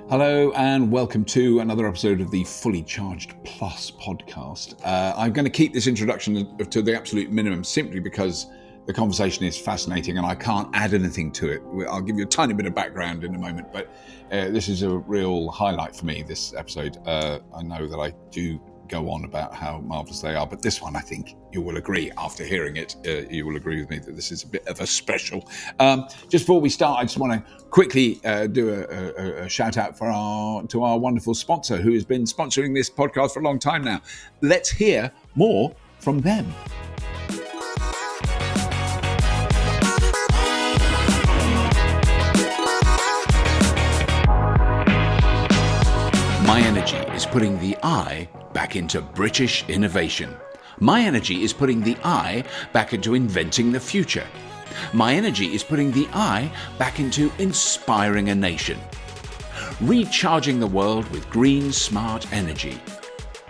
Hello and welcome to another episode of the Fully Charged Plus podcast. I'm going to keep this introduction to the absolute minimum simply because the conversation is fascinating and I can't add anything to it. I'll give you a tiny bit of background in a moment, but this is a real highlight for me, this episode. I know that I do go on about how marvellous they are, but this one, I think you will agree after hearing it, you will agree with me that this is a bit of a special. Just before we start, I just want to quickly do a shout out to our wonderful sponsor who has been sponsoring this podcast for a long time now. Let's hear more from them. My Energy is putting the I back into British innovation. My Energy is putting the I back into inventing the future. My Energy is putting the I back into inspiring a nation. Recharging the world with green, smart energy.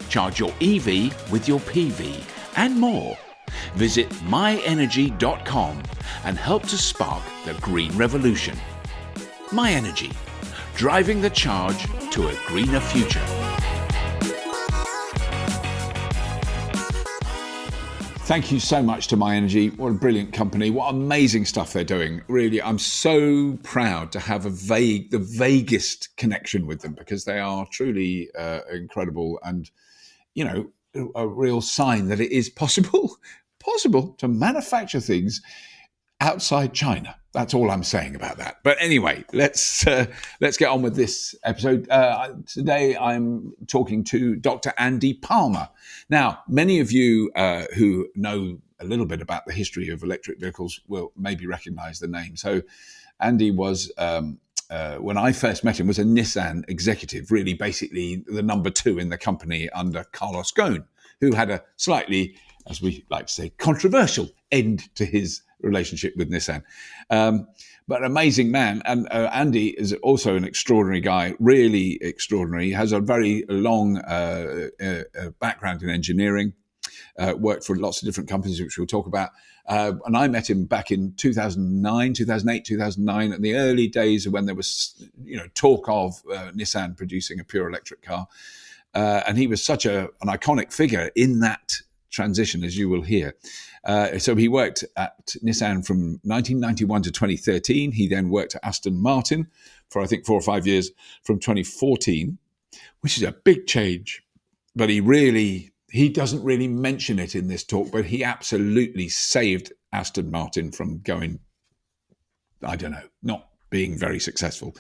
Charge your EV with your PV and more. Visit myenergy.com and help to spark the green revolution. My Energy, driving the charge to a greener future. Thank you so much to My Energy. What a brilliant company. What amazing stuff they're doing. Really, I'm so proud to have the vaguest connection with them because they are truly incredible and, you know, a real sign that it is possible to manufacture things outside China. That's all I'm saying about that. But anyway, let's get on with this episode. Today I'm talking to Dr. Andy Palmer. Now, many of you who know a little bit about the history of electric vehicles will maybe recognize the name. So Andy was, when I first met him, was a Nissan executive, really basically the number 2 in the company under Carlos Ghosn, who had a slightly, as we like to say, controversial end to his relationship with Nissan. But an amazing man. And Andy is also an extraordinary guy, really extraordinary. He has a very long background in engineering, worked for lots of different companies, which we'll talk about. And I met him back in 2008, 2009, in the early days of when there was, talk of Nissan producing a pure electric car. And he was such an iconic figure in that transition, as you will hear. So he worked at Nissan from 1991 to 2013. He then worked at Aston Martin for, I think, 4 or 5 years from 2014, which is a big change. But he doesn't really mention it in this talk, but he absolutely saved Aston Martin from going, not being very successful.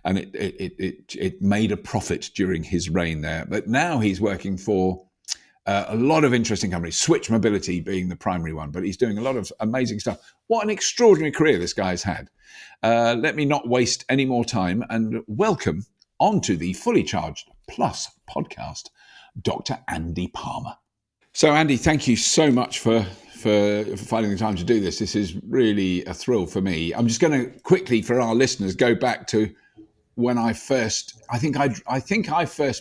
And it made a profit during his reign there. But now he's working for a lot of interesting companies, Switch Mobility being the primary one, but he's doing a lot of amazing stuff. What an extraordinary career this guy's had. Let me not waste any more time and welcome onto the Fully Charged Plus podcast, Dr. Andy Palmer. So Andy, thank you so much for finding the time to do this. This is really a thrill for me. I'm just going to quickly, for our listeners, go back to when I first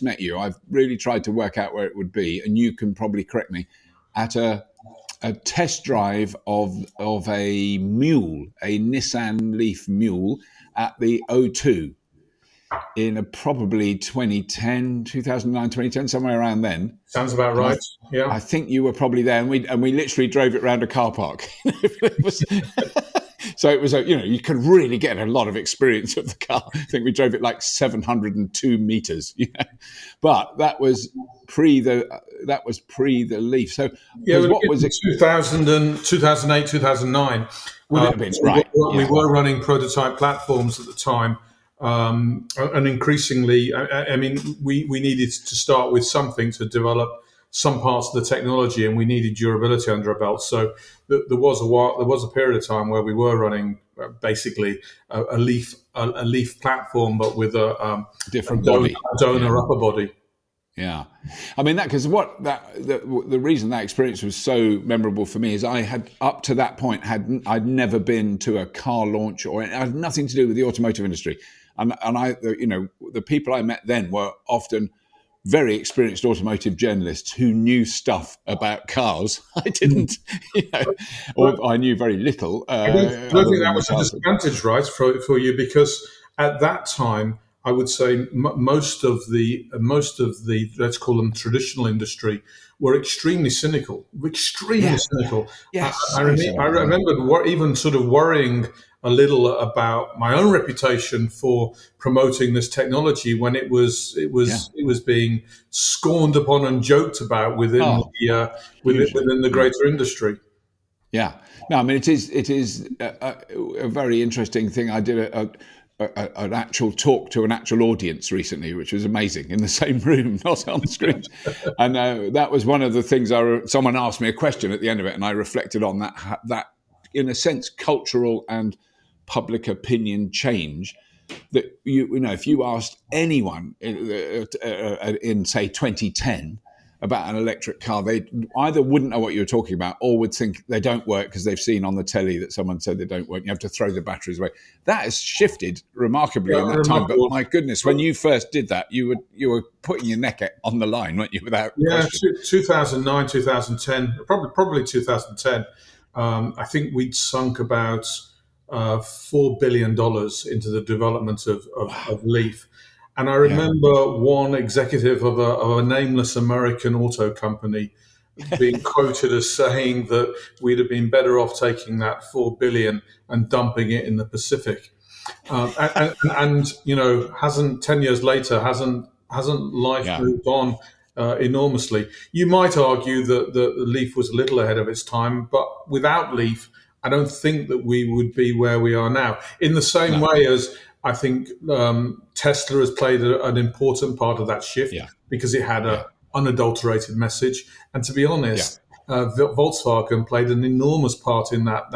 met you. I've really tried to work out where it would be, and you can probably correct me, at a test drive of a mule, a Nissan LEAF mule at the O2 in probably 2009, somewhere around then. Sounds about right. Yeah. I think you were probably there, and we literally drove it around a car park. So it was, you could really get a lot of experience of the car. I think we drove it like 702 meters, but that was pre the LEAF. So what was it? 2008, 2009. Would it have been right? We were running prototype platforms at the time, and increasingly, we needed to start with something to develop some parts of the technology, and we needed durability under our belt. So there was a period of time where we were running basically a LEAF platform, but with a different body, donor upper body. Yeah, I mean because the reason that experience was so memorable for me is I had up to that point I'd never been to a car launch, or it had nothing to do with the automotive industry, and the people I met then were often very experienced automotive journalists who knew stuff about cars. I didn't, or I knew very little. I don't think that was a disadvantage, right, for you, because at that time, I would say most of the let's call them traditional industry were extremely cynical, extremely Yeah. cynical. Yeah. So I cynical. Yeah. remembered even sort of worrying a little about my own reputation for promoting this technology when Yeah. it was being scorned upon and joked about Oh, hugely. within the Yeah. greater industry. Yeah. No, I mean, it is a very interesting thing. I did an actual talk to an actual audience recently, which was amazing, in the same room, not on screen. And that was one of the things. Someone asked me a question at the end of it, and I reflected on that in a sense, cultural and public opinion change. That if you asked anyone in say 2010 about an electric car, they either wouldn't know what you were talking about or would think they don't work because they've seen on the telly that someone said they don't work. You have to throw the batteries away. That has shifted remarkably in that time. But Remarkable. my goodness, when you first did that, you were putting your neck on the line, weren't you, without Yeah, question? 2009, 2010, probably 2010. I think we'd sunk about $4 billion into the development of Leaf. And I Yeah. remember one executive of a nameless American auto company being quoted as saying that we'd have been better off taking that 4 billion and dumping it in the Pacific. And hasn't 10 years later hasn't life Yeah. moved on enormously? You might argue that the Leaf was a little ahead of its time, but without Leaf, I don't think that we would be where we are now. In the same No. way as I think Tesla has played an important part of that shift Yeah. because it had Yeah. a unadulterated message, and to be Yeah. honest, Volkswagen played an enormous part in that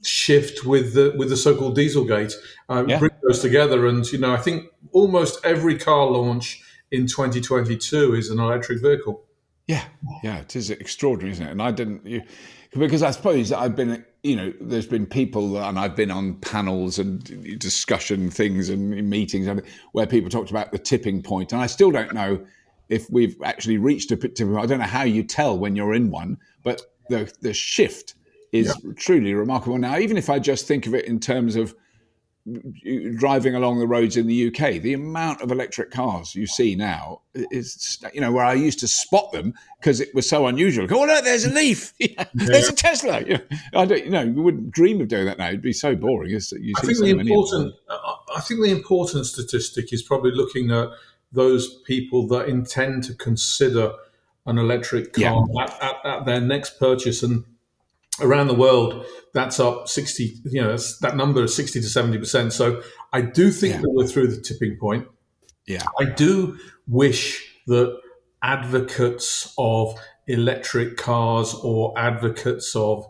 shift with the so-called Dieselgate. Yeah. Bring those together, and I think almost every car launch in 2022 is an electric vehicle. Yeah, yeah, it is extraordinary, isn't it? And I didn't, because I suppose I've been, there's been people, and I've been on panels and discussion things and meetings where people talked about the tipping point, and I still don't know if we've actually reached a tipping point. I don't know how you tell when you're in one, but the shift Yeah, is truly remarkable. Now, even if I just think of it in terms of driving along the roads in the UK, the amount of electric cars you see now is, where I used to spot them because it was so unusual. Oh, look, there's a Leaf. There's yeah. a Tesla. I don't, you wouldn't dream of doing that now. It'd be so boring. You I see think so many of them. the important statistic is probably looking at those people that intend to consider an electric Yeah, car at their next purchase, and around the world, that's up 60. That number is 60 to 70%. So I do think yeah, that we're through the tipping point. yeah, I do wish that advocates of electric cars or advocates of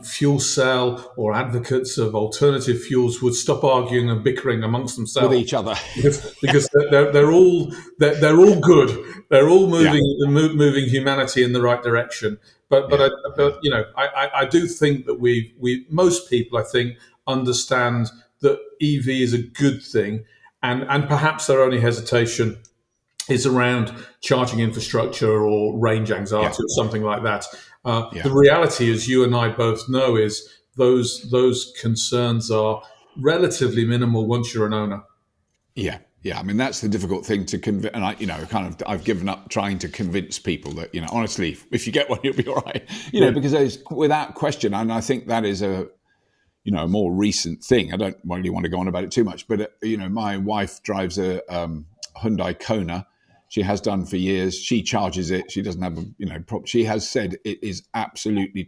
fuel cell or advocates of alternative fuels would stop arguing and bickering amongst with themselves each other. because they're all good. They're all Yeah, moving humanity in the right direction. yeah, yeah, I do think that we most people, I think, understand that EV is a good thing, and perhaps their only hesitation is around charging infrastructure or range yeah, anxiety or something like that. The yeah. reality, as you and I both know, is those concerns are relatively minimal once you're an owner. Yeah, yeah. I mean, that's the difficult thing to convince. And I've given up trying to convince people that, honestly, if you get one, you'll be all right. Yeah, Because there's without question, and I think that is a more recent thing. I don't really want to go on about it too much, but my wife drives a Hyundai Kona. She has done for years. She charges it. She doesn't have she has said it is absolutely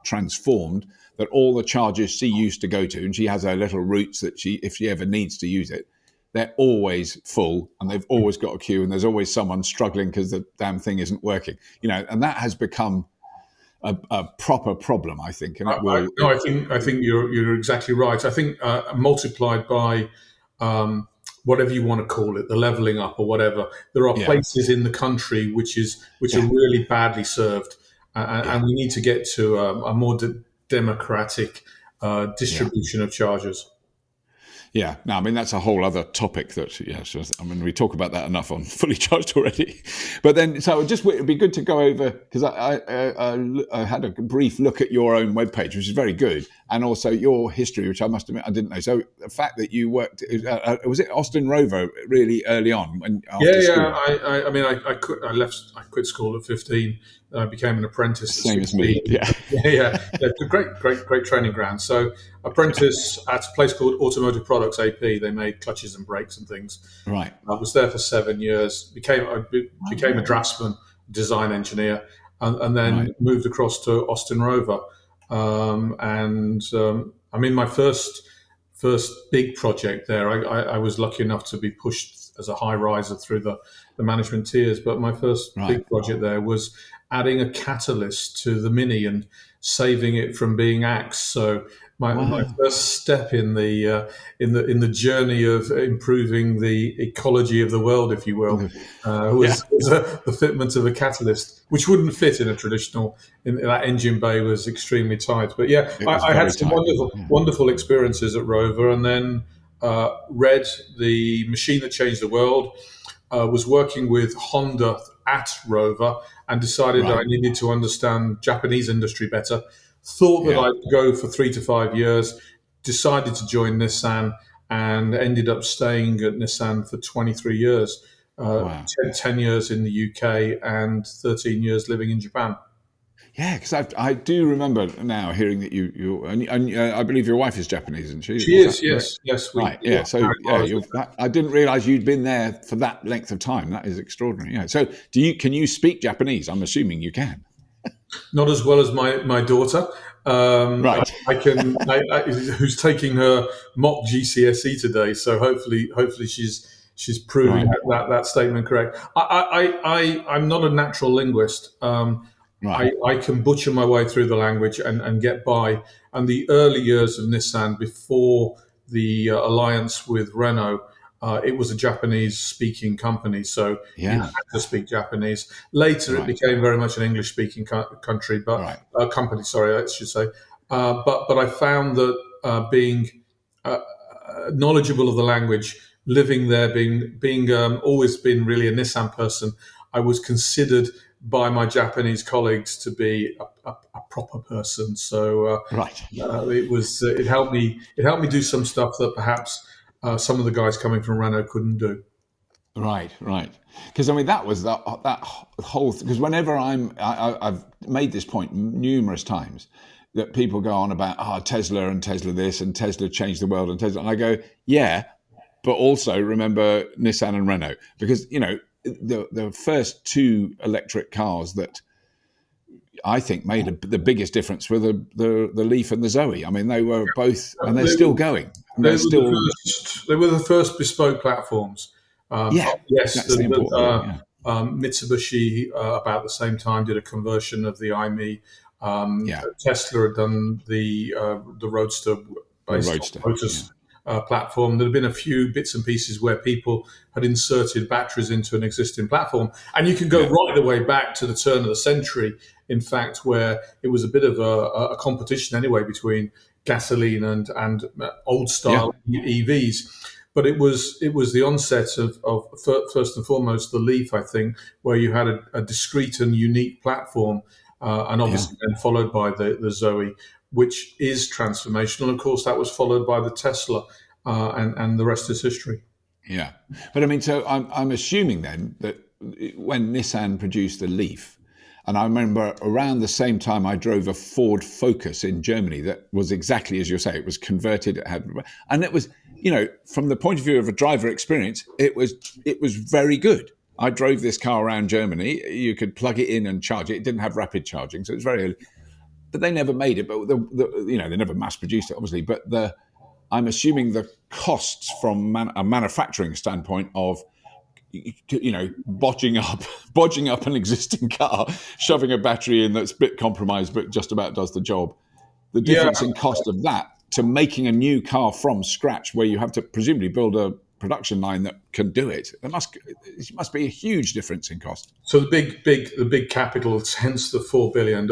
transformed. That all the charges she used to go to, and she has her little routes that if she ever needs to use it, they're always full, and they've always got a queue, and there's always someone struggling because the damn thing isn't working. And that has become a proper problem, I think, and it will. no, I think you're exactly right. I think multiplied by whatever you want to call it, the leveling up or whatever. There are Yeah, places in the country which are yeah, really badly served, yeah, and we need to get to a more democratic yeah. distribution of charges. Yeah, no, I mean that's a whole other topic. That yes, I mean we talk about that enough on Fully Charged already. But then, so it'd be good to go over because I had a brief look at your own webpage, which is very good, and also your history, which I must admit I didn't know. So the fact that you worked was it Austin Rover really early on when after school? I mean, I quit school at 15. I became an apprentice at Same as me. 16. Yeah. Yeah, great training ground. So, apprentice at a place called Automotive Products AP. They made clutches and brakes and things. Right. I was there for 7 years. Became a draftsman, design engineer, and then moved across to Austin Rover. I mean, my first big project there. I was lucky enough to be pushed as a high riser through the management tiers. But my first big project there was adding a catalyst to the Mini and saving it from being axed. So my first step in the journey of improving the ecology of the world, if you will, was the fitment of a catalyst, which wouldn't fit in a traditional. That engine bay was extremely tight. But yeah, I had some wonderful experiences at Rover, and then read The Machine That Changed the World. Was working with Honda at Rover and decided I needed to understand Japanese industry better. Thought that I'd go for 3 to 5 years, decided to join Nissan and ended up staying at Nissan for 23 years, 10 years in the UK and 13 years living in Japan. Yeah, because I do remember now hearing that you I believe your wife is Japanese, isn't she? She is, yes. I didn't realise you'd been there for that length of time. That is extraordinary. Yeah. So, can you speak Japanese? I'm assuming you can. Not as well as my daughter. I can. Who's taking her mock GCSE today? So hopefully she's proving that statement correct. I'm not a natural linguist. I can butcher my way through the language and get by. And the early years of Nissan, before the alliance with Renault, it was a Japanese-speaking company, so you had to speak Japanese. Later, it became very much an English-speaking country, but company. Sorry, I should say. But I found that being knowledgeable of the language, living there, being always been really a Nissan person, I was considered by my Japanese colleagues to be a proper person. So it helped me do some stuff that perhaps some of the guys coming from Renault couldn't do. Right. Because I mean that was that whole. Because whenever I've made this point numerous times that people go on about Tesla and Tesla this and Tesla changed the world and Tesla, and I go but also remember Nissan and Renault, because the first two electric cars that I think made the biggest difference were the Leaf and the Zoe. I mean, they were both, and they're still going. They were the first bespoke platforms. That's the important thing. Mitsubishi about the same time did a conversion of the iMe. Tesla had done the Roadster based on Lotus platform. There had been a few bits and pieces where people had inserted batteries into an existing platform, and you can go right the way back to the turn of the century. In fact, where it was a bit of a competition anyway between gasoline and old style EVs. But it was the onset of first and foremost the Leaf, I think, where you had a discrete and unique platform, and obviously then followed by the Zoe, which is transformational. Of course, that was followed by the Tesla, and the rest is history. Yeah, but I mean, so I'm assuming then that when Nissan produced the Leaf, and I remember around the same time I drove a Ford Focus in Germany that was exactly as you say. It was converted, and it was, from the point of view of a driver experience, it was very good. I drove this car around Germany. You could plug it in and charge it. It didn't have rapid charging, so it was very. But they never made it. But they never mass produced it, obviously. But I'm assuming the costs from a manufacturing standpoint of, bodging up an existing car, shoving a battery in that's a bit compromised but just about does the job. The difference in cost of that to making a new car from scratch, where you have to presumably build a production line that can do it, it must be a huge difference in cost. So the big capital, hence the $4 billion,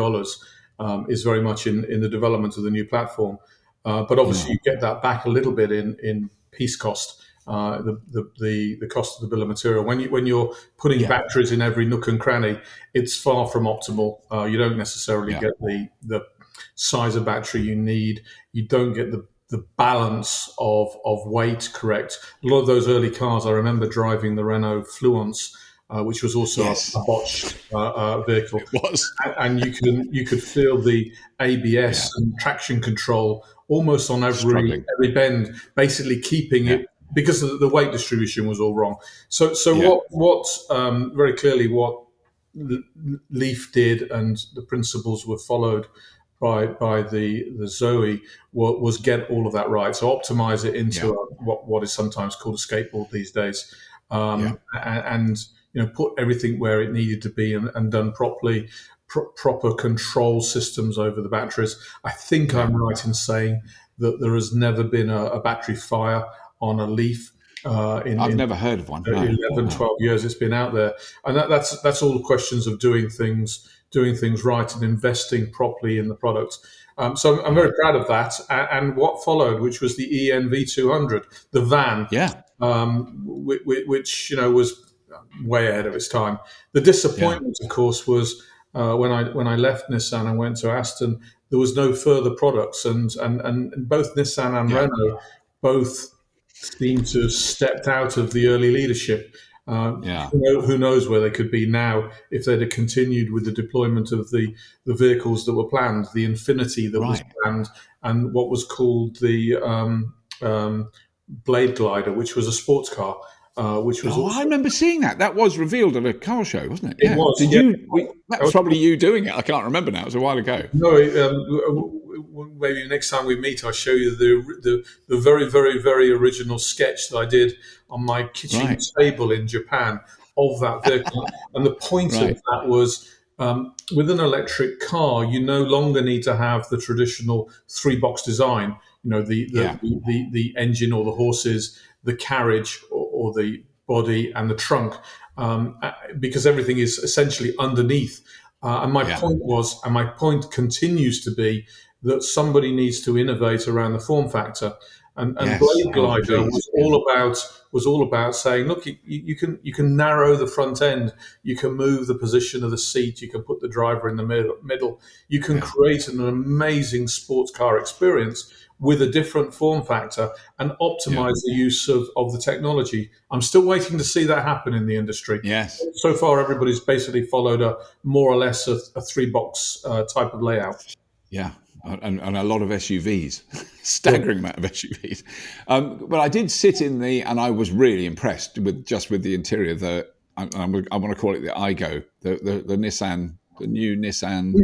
is very much in the development of the new platform. But obviously you get that back a little bit in piece cost, the cost of the bill of material. When you're putting batteries in every nook and cranny, it's far from optimal. You don't necessarily get the size of battery you need. You don't get the balance of weight correct. A lot of those early cars, I remember driving the Renault Fluence, which was also Yes. a botched vehicle. It was. And you could feel the ABS and traction control almost on Struggling. every bend, basically keeping it, because the weight distribution was all wrong. So what very clearly what Leaf did, and the principles were followed by the Zoe, was get all of that right. So optimize it into what is sometimes called a skateboard these days, and put everything where it needed to be, and done properly. Proper control systems over the batteries. I think I'm right in saying that there has never been a battery fire on a Leaf. I've never heard of one. 12 years it's been out there. And that's all questions of doing things right and investing properly in the product. So I'm very proud of that. And what followed, which was the ENV200, the van, which was way ahead of its time. The disappointment, of course, was when I left Nissan and went to Aston, there was no further products, and both Nissan and Renault both seemed to have stepped out of the early leadership. Who knows where they could be now if they'd have continued with the deployment of the vehicles that were planned, the Infinity that was planned, and what was called the Blade Glider, which was a sports car. Which was I remember seeing that. That was revealed at a car show, wasn't it? It was. Did you? That was probably you doing it. I can't remember now. It was a while ago. No, maybe next time we meet, I'll show you the very, very, very original sketch that I did on my kitchen table in Japan of that vehicle. And the point of that was, with an electric car, you no longer need to have the traditional three-box design. The engine or the horses, the carriage or the body, and the trunk, because everything is essentially underneath. And my point continues to be that somebody needs to innovate around the form factor. And Blade Glider was all about saying, look, you can narrow the front end, you can move the position of the seat, you can put the driver in the middle, you can create an amazing sports car experience with a different form factor and optimize the use of the technology. I'm still waiting to see that happen in the industry. Yes. So far, everybody's basically followed a more or less a three-box type of layout. Yeah, and a lot of SUVs, staggering amount of SUVs. But I did sit in and I was really impressed with the interior. I want to call it the IGO, the Nissan, the new Nissan.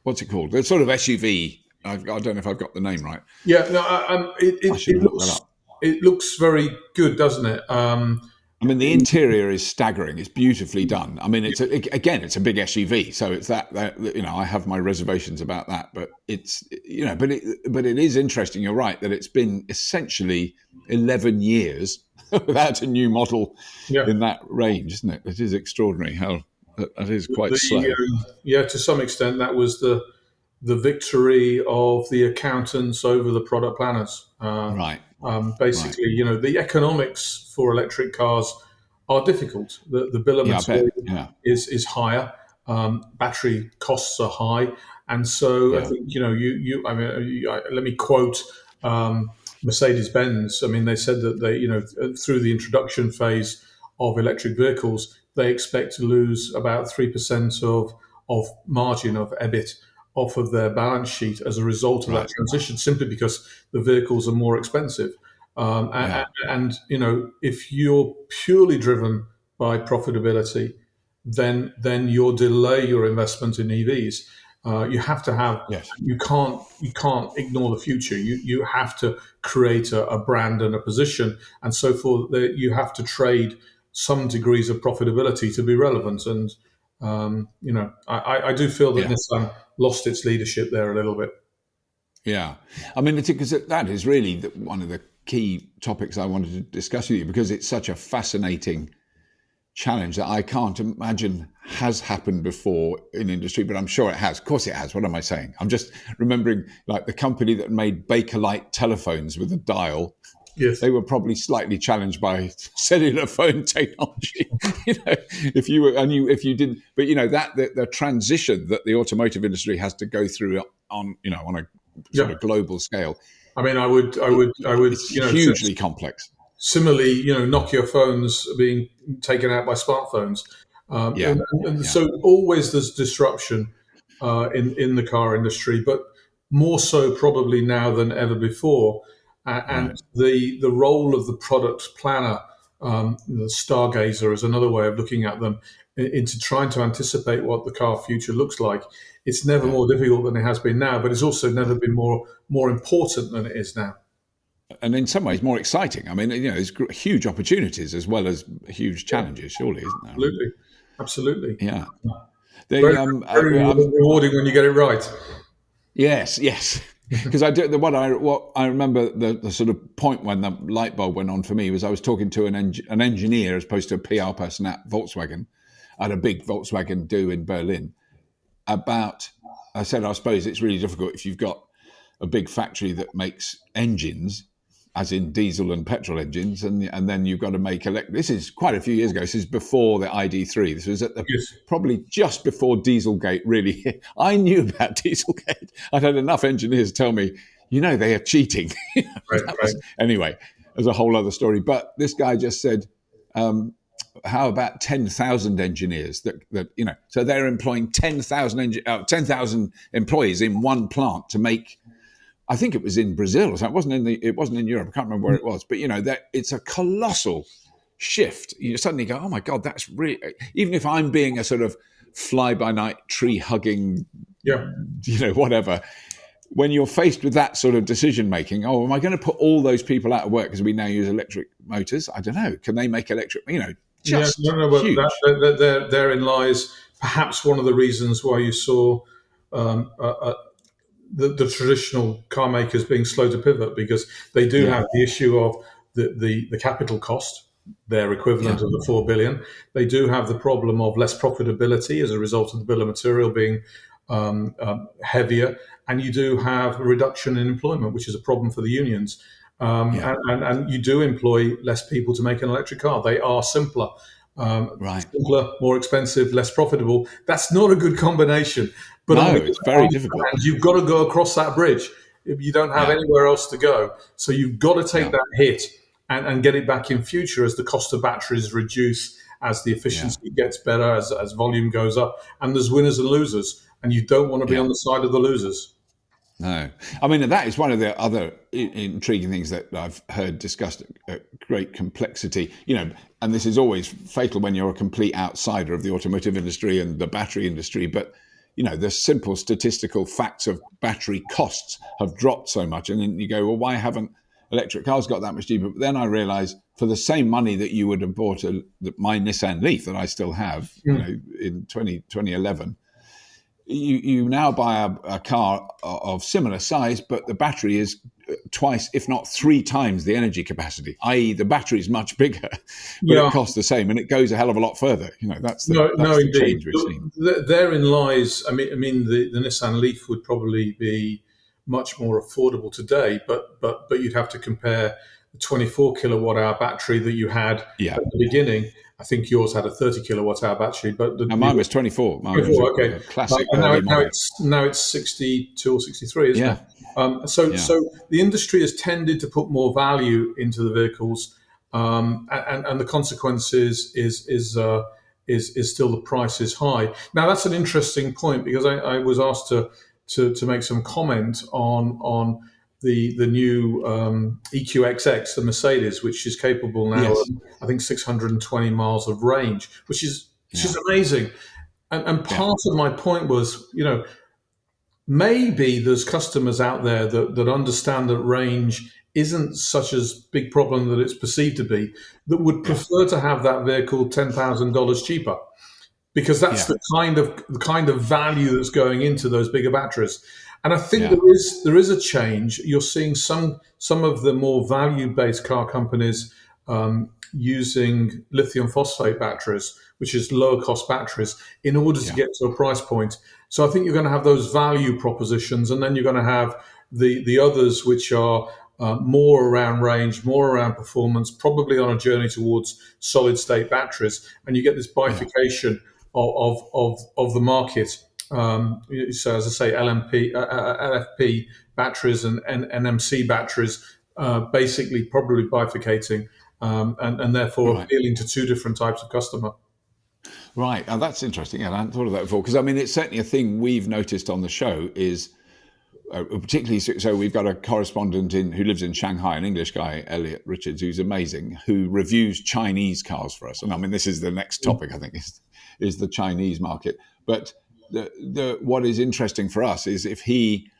What's it called? The sort of SUV. I don't know if I've got the name right. Yeah, no, it looks very good, doesn't it? I mean, the interior is staggering. It's beautifully done. I mean, it's a big SUV, so it's that I have my reservations about that, but it's but it is interesting. You're right that it's been essentially 11 years without a new model in that range, isn't it? It is extraordinary how that is quite slow. To some extent, that was the victory of the accountants over the product planners. Basically, the economics for electric cars are difficult. The bill of material is higher. Battery costs are high, and so I think let me quote Mercedes-Benz. I mean, they said that they through the introduction phase of electric vehicles, they expect to lose about 3% of margin of EBIT off of their balance sheet as a result of that transition, simply because the vehicles are more expensive. And if you're purely driven by profitability, then you'll delay your investment in EVs. You have to have. You can't ignore the future. You have to create a brand and a position, and so forth. You have to trade some degrees of profitability to be relevant. And I do feel that Nissan lost its leadership there a little bit. Yeah, I mean, because that is really one of the key topics I wanted to discuss with you, because it's such a fascinating challenge that I can't imagine has happened before in industry, but I'm sure it has. Of course it has. What am I saying? I'm just remembering like the company that made Bakelite telephones with a dial. Yes. they were probably slightly challenged by cellular phone technology. If you were, and if you didn't, but that the transition that the automotive industry has to go through on a sort Yeah. of global scale, I mean, I would, it's hugely complex. similarly, Nokia phones are being taken out by smartphones, Yeah, and yeah, so always there's disruption in the car industry, but more so probably now than ever before. And right. the role of the product planner, the stargazer, is another way of looking at them into trying to anticipate what the car future looks like. It's never Yeah. more difficult than it has been now, but it's also never been more important than it is now. And in some ways more exciting. I mean, there's huge opportunities as well as huge challenges, surely, isn't there? Absolutely, absolutely. Yeah. Very, They, very rewarding when you get it right. yes. Because what I remember the sort of point when the light bulb went on for me was I was talking to an engineer as opposed to a PR person at Volkswagen, at a big Volkswagen do in Berlin. I said, I suppose it's really difficult if you've got a big factory that makes engines, as in diesel and petrol engines, and then you've got to make electric. This is quite a few years ago. This is before the ID3. This was Yes. probably just before Dieselgate really hit. I knew about Dieselgate. I'd had enough engineers tell me, they are cheating. Right. Anyway, there's a whole other story. But this guy just said, how about 10,000 engineers so they're employing 10,000 employees in one plant to make, I think it was in Brazil, so it wasn't in Europe. I can't remember where it was, but it's a colossal shift. You suddenly go, oh my God, that's really, even if I'm being a sort of fly by night tree hugging, Yeah. Whatever, when you're faced with that sort of decision making, am I going to put all those people out of work because we now use electric motors? I don't know. Can they make electric, just but huge. Therein lies perhaps one of the reasons why you saw the traditional car makers being slow to pivot, because they do have the issue of the capital cost, their equivalent of the 4 billion. They do have the problem of less profitability as a result of the bill of material being heavier, and you do have a reduction in employment, which is a problem for the unions. And you do employ less people to make an electric car. They are simpler. Simpler, more expensive, less profitable. That's not a good combination. But no, it's very difficult. You've got to go across that bridge. You don't have anywhere else to go. So you've got to take that hit and get it back in future as the cost of batteries reduce, as the efficiency gets better, as volume goes up. And there's winners and losers. And you don't want to be on the side of the losers. No. I mean, that is one of the other intriguing things that I've heard discussed at great complexity, and this is always fatal when you're a complete outsider of the automotive industry and the battery industry. But, the simple statistical facts of battery costs have dropped so much. And then you go, well, why haven't electric cars got that much cheaper? But then I realized for the same money that you would have bought my Nissan LEAF that I still have, in 2011, you now buy a car of similar size, but the battery is twice, if not three times the energy capacity, i.e. the battery is much bigger, but it costs the same and it goes a hell of a lot further. That's the change we've seen. Therein lies, I mean, the Nissan LEAF would probably be much more affordable today, but you'd have to compare the 24 kilowatt hour battery that you had at the beginning. I think yours had a 30 kilowatt hour battery, but mine was 24. Mine was okay, classic. Now it's 62 or 63, isn't it? So the industry has tended to put more value into the vehicles, and the consequences is still the price is high. Now that's an interesting point, because I was asked to make some comment on the new EQXX, the Mercedes, which is capable now of, I think, 620 miles of range, which is amazing. And part of my point was, maybe there's customers out there that understand that range isn't such a big problem that it's perceived to be, that would prefer to have that vehicle $10,000 cheaper, because that's the kind of value that's going into those bigger batteries. And I think there is a change. You're seeing some of the more value-based car companies using lithium phosphate batteries, which is lower cost batteries, in order to get to a price point. So I think you're going to have those value propositions, and then you're going to have the others, which are more around range, more around performance, probably on a journey towards solid state batteries, and you get this Yeah. bifurcation of the market. So, as I say, LFP batteries and NMC batteries, basically probably bifurcating, and therefore Right. appealing to two different types of customer. Right. Oh, that's interesting. Yeah, I hadn't thought of that before. Because I mean, it's certainly a thing we've noticed on the show is particularly so we've got a correspondent who lives in Shanghai, an English guy, Elliot Richards, who's amazing, who reviews Chinese cars for us. And I mean, this is the next topic, I think, is the Chinese market. But what is interesting for us is if he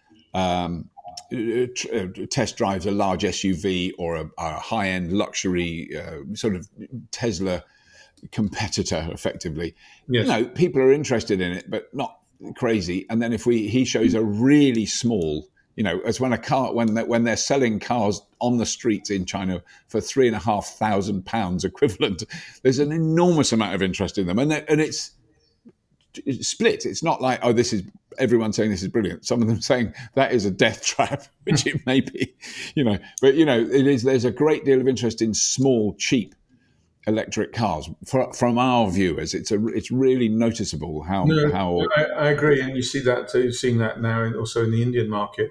test drives a large SUV or a high-end luxury sort of Tesla competitor, effectively, Yes. people are interested in it, but not crazy. And then if he shows a really small, as when a car when they're selling cars on the streets in China for £3,500 equivalent, there's an enormous amount of interest in them, and it's split. It's not like, oh, this is everyone saying this is brilliant. Some of them saying that is a death trap, which it may be, But it is. There's a great deal of interest in small, cheap electric cars. From our viewers, it's really noticeable No, how I agree, and you see that too. You're seeing that now, also in the Indian market.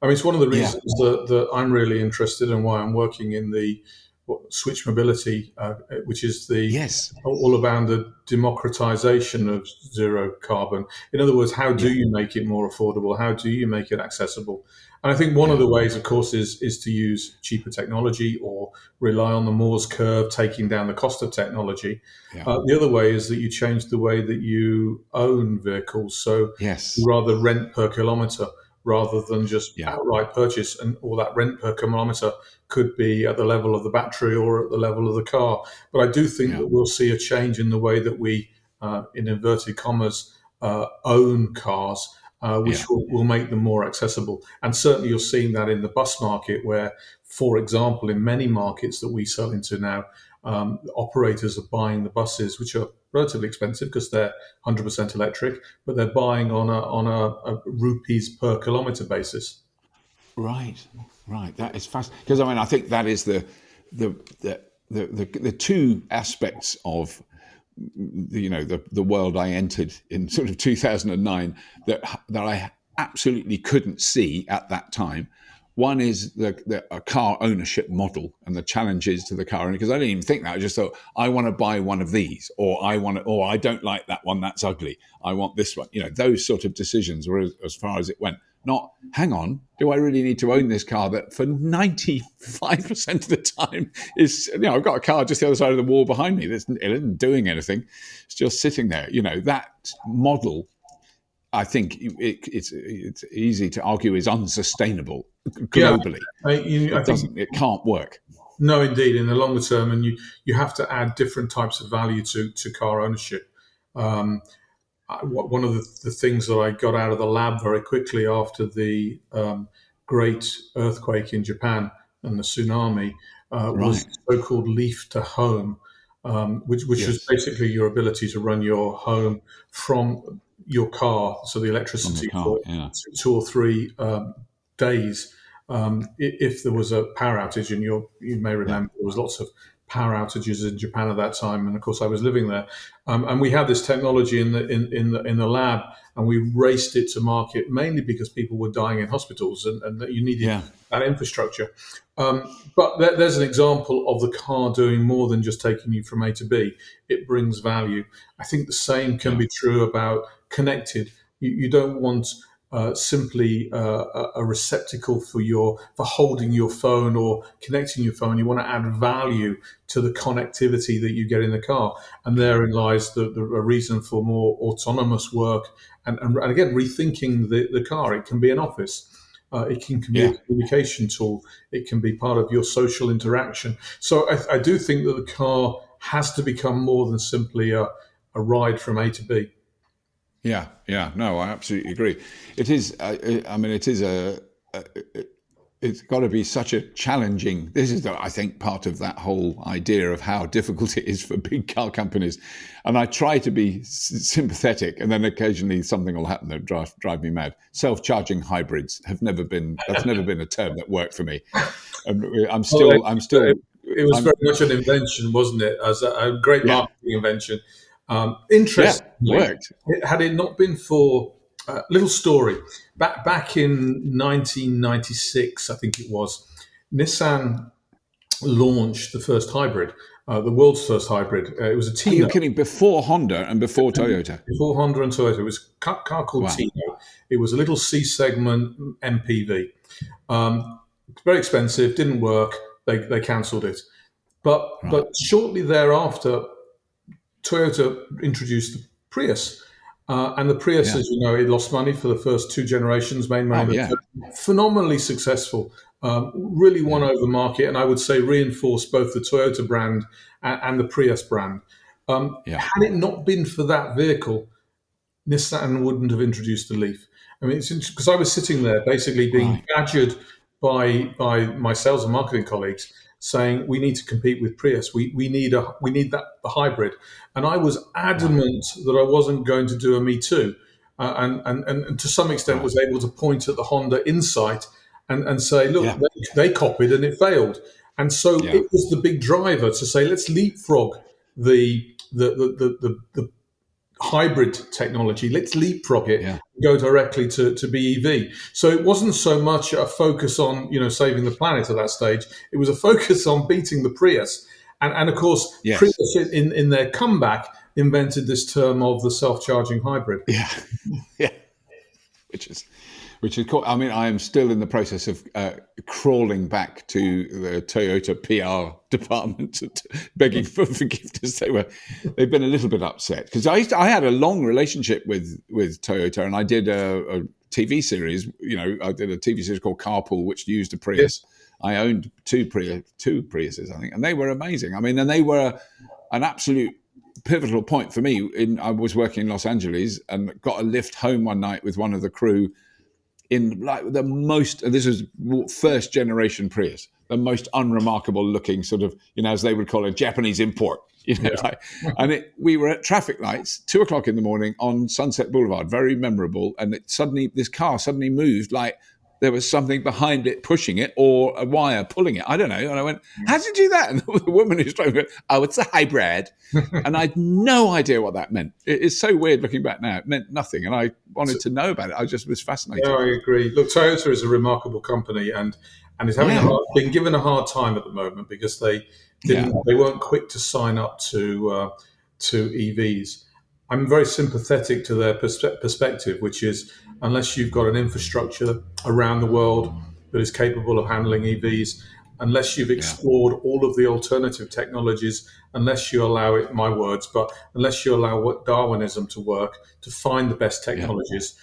I mean, it's one of the yeah, reasons that I'm really interested and why I'm working in the switch mobility, which is the yes, all about the democratization of zero carbon. In other words, how do yeah, you make it more affordable? How do you make it accessible? And I think one of yeah, the ways, of course, is to use cheaper technology or rely on the Moore's curve, taking down the cost of technology. yeah, The other way is that you change the way that you own vehicles. So you yes, rather rent per kilometer rather than just yeah, outright purchase. And all that rent per kilometer could be at the level of the battery or at the level of the car. But I do think yeah, that we'll see a change in the way that we, in inverted commas, own cars, yeah, which will make them more accessible. And certainly you're seeing that in the bus market, where, for example, in many markets that we sell into now, operators are buying the buses, which are relatively expensive because they're 100% electric, but they're buying on a rupees per kilometer basis. right, right. That is fascinating because I mean I think that is the the the two aspects of the world I entered in sort of 2009 that I absolutely couldn't see at that time. One is a car ownership model and the challenges to the car, and because I didn't even think that, I just thought I want to buy one of these, or I don't like that one, that's ugly. I want this one. Those sort of decisions were as far as it went. Not, hang on, do I really need to own this car that for 95% of the time is, I've got a car just the other side of the wall behind me it isn't doing anything. It's just sitting there. That model, I think it's easy to argue is unsustainable Yeah, globally. I think It can't work. no, indeed, in the longer term, and you have to add different types of value to car ownership. Um, One of the things that I got out of the lab very quickly after the great earthquake in Japan and the tsunami was Right. the so-called leaf to home, which was Yes. basically your ability to run your home from your car, so the From the electricity car. for Yeah. 2 or 3 days. If there was a power outage, and you may Yeah. remember there was lots of power outages in Japan at that time, and of course I was living there, and we had this technology in the lab, and we raced it to market mainly because people were dying in hospitals, and that you needed Yeah. that infrastructure. But there's an example of the car doing more than just taking you from A to B. It brings value. I think the same can Yeah. be true about connected. You don't want simply a receptacle for holding your phone or connecting your phone. You want to add value to the connectivity that you get in the car, and Yeah. therein lies a reason for more autonomous work. And again, rethinking the car. It can be an office. It can be a Yeah. communication tool. It can be part of your social interaction. So I do think that the car has to become more than simply a ride from A to B. Yeah. Yeah. No, I absolutely agree. It is. I mean, it is a it's got to be such a challenging. This is, I think, part of that whole idea of how difficult it is for big car companies. And I try to be sympathetic, and then occasionally something will happen that drive me mad. Self-charging hybrids have never been. That's never been a term that worked for me. And I'm still. It was very much an invention, wasn't it? As a great Yeah, marketing invention. yeah, Interestingly, worked. had it not been for little story back in 1996, I think it was, Nissan launched the first hybrid, the world's first hybrid. It was a Are you Tino. kidding? Before Honda and before Toyota. Before Honda and Toyota, it was a car called Wow. Tino. It was a little C segment MPV. Very expensive, didn't work. They cancelled it. Right. But shortly thereafter, Toyota introduced the Prius. And the Prius, Yeah. as you know, it lost money for the first two generations, made money, Oh yeah. but phenomenally successful. Really won over the market, and I would say reinforced both the Toyota brand and the Prius brand. Yeah. Had it not been for that vehicle, Nissan wouldn't have introduced the Leaf. I mean, it's because I was sitting there basically being Right. badgered by my sales and marketing colleagues saying we need to compete with Prius. We need the hybrid, and I was Right. adamant that I wasn't going to do a Me Too, and to some extent Right. was able to point at the Honda Insight and say, look, Yeah. they copied and it failed, and so Yeah. it was the big driver to say let's leapfrog the hybrid technology. Let's leapfrog it, Yeah. go directly to BEV. So it wasn't so much a focus on saving the planet at that stage. It was a focus on beating the Prius, and of course Yes. Prius in their comeback invented this term of the self-charging hybrid. Yeah. Yeah. Which is cool. I mean, I am still in the process of crawling back to the Toyota PR department, begging for forgiveness. They've been a little bit upset because I had a long relationship with Toyota, and I did a TV series. I did a TV series called Carpool, which used a Prius. I owned two Priuses, I think, and they were amazing. I mean, and they were an absolute pivotal point for me. I was working in Los Angeles and got a lift home one night with one of the crew in like the most, this was first generation Prius, the most unremarkable looking sort of, as they would call it, Japanese import. We were at traffic lights, 2:00 in the morning on Sunset Boulevard, very memorable. And this car suddenly moved like there was something behind it pushing it or a wire pulling it. I don't know. And I went, how did you do that? And the woman who's driving went, oh, it's a hybrid. And I had no idea what that meant. It's so weird looking back now. It meant nothing. And I wanted to know about it. I just was fascinated. Yeah, I agree. Look, Toyota is a remarkable company and is been given a hard time at the moment because they weren't quick to sign up to EVs. I'm very sympathetic to their perspective, which is unless you've got an infrastructure around the world that is capable of handling EVs, unless you've explored all of the alternative technologies, unless you allow it, my words, but unless you allow what Darwinism to work to find the best technologies,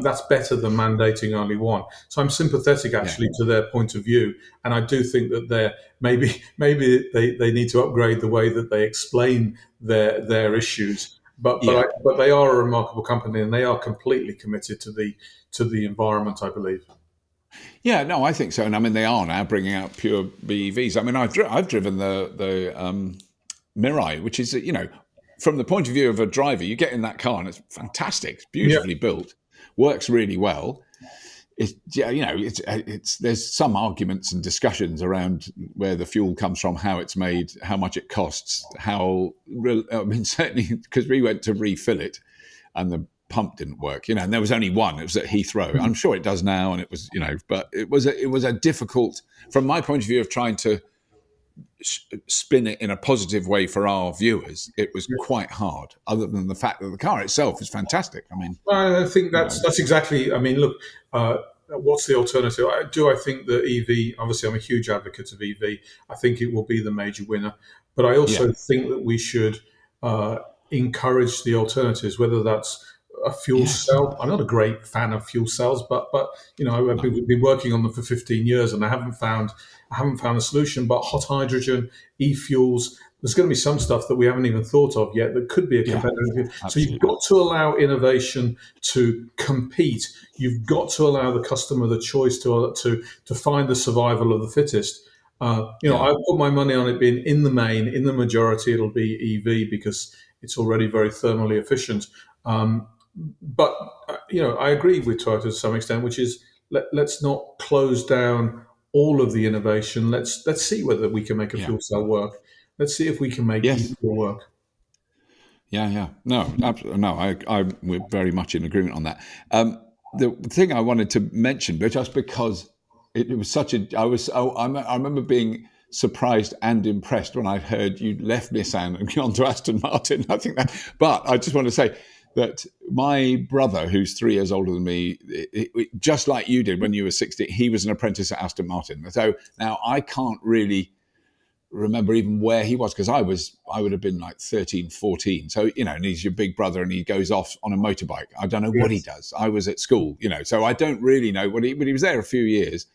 that's better than mandating only one. So I'm sympathetic actually to their point of view, and I do think that maybe they need to upgrade the way that they explain their issues. But they are a remarkable company, and they are completely committed to the environment, I believe. Yeah, no, I think so. And I mean, they are now bringing out pure BEVs. I mean, I've driven the Mirai, which is, from the point of view of a driver, you get in that car and it's fantastic. It's beautifully built, works really well. There's some arguments and discussions around where the fuel comes from, how it's made, how much it costs, certainly because we went to refill it and the pump didn't work, and there was only one. It was at Heathrow. I'm sure it does now, and it was, but it was a difficult, from my point of view of trying to spin it in a positive way for our viewers. It was quite hard, other than the fact that the car itself is fantastic. I mean, I think that's exactly. I mean, look, what's the alternative? I think that EV? Obviously, I'm a huge advocate of EV. I think it will be the major winner, but I also think that we should encourage the alternatives, whether that's a fuel Yes. cell. I'm not a great fan of fuel cells, but I've been working on them for 15 years, and I haven't found a solution. But hot hydrogen, e-fuels, there's going to be some stuff that we haven't even thought of yet that could be a Yeah. competitive. So you've Absolutely. got to allow innovation to compete. You've got to allow the customer the choice to find the survival of the fittest. Yeah. I put my money on it being in the majority, it'll be EV because it's already very thermally efficient. But I agree with Toyota to some extent, which is let's not close down all of the innovation. Let's see whether we can make a Yeah. fuel cell work. Let's see if we can make Yes. e-fuel work. Yeah. Yeah. No. Absolutely. No. We're very much in agreement on that. The thing I wanted to mention, but just because it was such a, I remember being surprised and impressed when I heard you left Nissan and gone to Aston Martin. I think that, but I just want to say that my brother, who's 3 years older than me, just like you did when you were 16, he was an apprentice at Aston Martin. So now I can't really remember even where he was because I would have been like 13, 14. So, and he's your big brother and he goes off on a motorbike. I don't know what he Yes. does. I was at school, so I don't really know but he was there a few years.